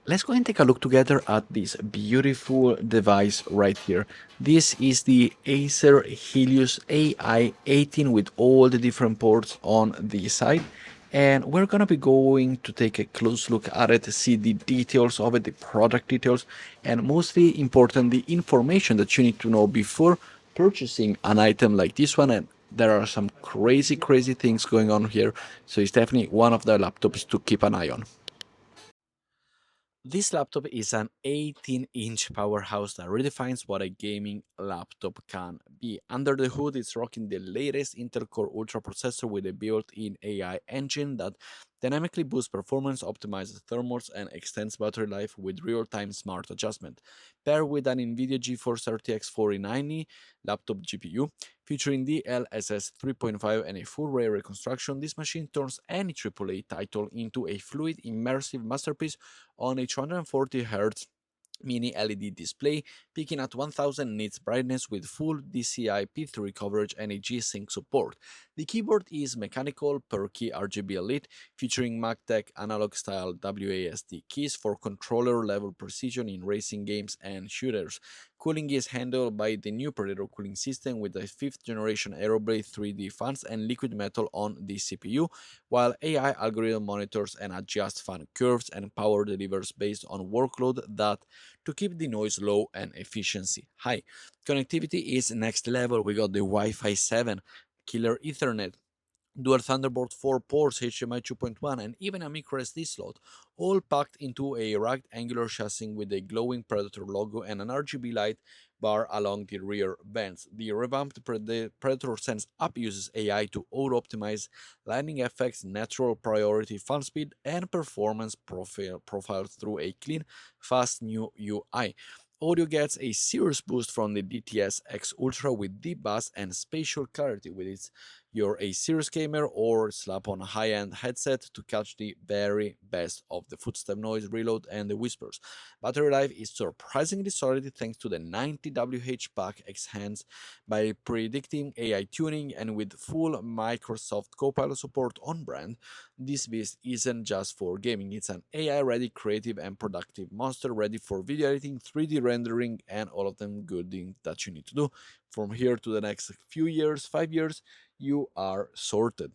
Let's go and take a look together at this beautiful device right here. This is the Acer Helios AI 18 with all the different ports on the side. And we're going to be going to take a close look at it, see the details of it, the product details, and mostly important, the information that you need to know before purchasing an item like this one. And there are some crazy things going on here. So it's definitely one of the laptops to keep an eye on. This laptop is an 18-inch powerhouse that redefines what a gaming laptop can be. Under the hood, it's rocking the latest Intel Core Ultra processor with a built-in AI engine that dynamically boosts performance, optimizes thermals, and extends battery life with real-time smart adjustment. Paired with an NVIDIA GeForce RTX 4090 laptop GPU, featuring DLSS 3.5 and a full-ray reconstruction, this machine turns any AAA title into a fluid, immersive masterpiece on a 240 Hz mini LED display, peaking at 1000 nits brightness with full DCI P3 coverage and a G-Sync support. The keyboard is mechanical per-key RGB lit, featuring MagTech analog-style WASD keys for controller-level precision in racing games and shooters. Cooling is handled by the new Predator cooling system with a 5th-generation Aeroblade 3D fans and liquid metal on the CPU, while AI algorithm monitors and adjusts fan curves and power delivers based on workload that to keep the noise low and efficiency high. Connectivity is next level. We got the Wi-Fi 7, killer Ethernet, dual Thunderbolt 4 ports, HDMI 2.1, and even a micro SD slot, all packed into a rugged angular chassis with a glowing Predator logo and an RGB light bar along the rear vents. The revamped Predator Sense app uses AI to auto-optimize lighting effects, natural priority fan speed, and performance profiles through a clean, fast new UI. Audio gets a serious boost from the DTS X Ultra with deep bass and spatial clarity with its you're a serious gamer or slap on a high-end headset to catch the very best of the footstep noise, reload, and the whispers. Battery life is surprisingly solid thanks to the 90 pack enhanced by predicting AI tuning and with full Microsoft Copilot support on brand. This beast isn't just for gaming, it's an AI-ready, creative, and productive monster ready for video editing, 3D rendering, and all of them good things that you need to do. From here to the next few years, 5 years, you are sorted.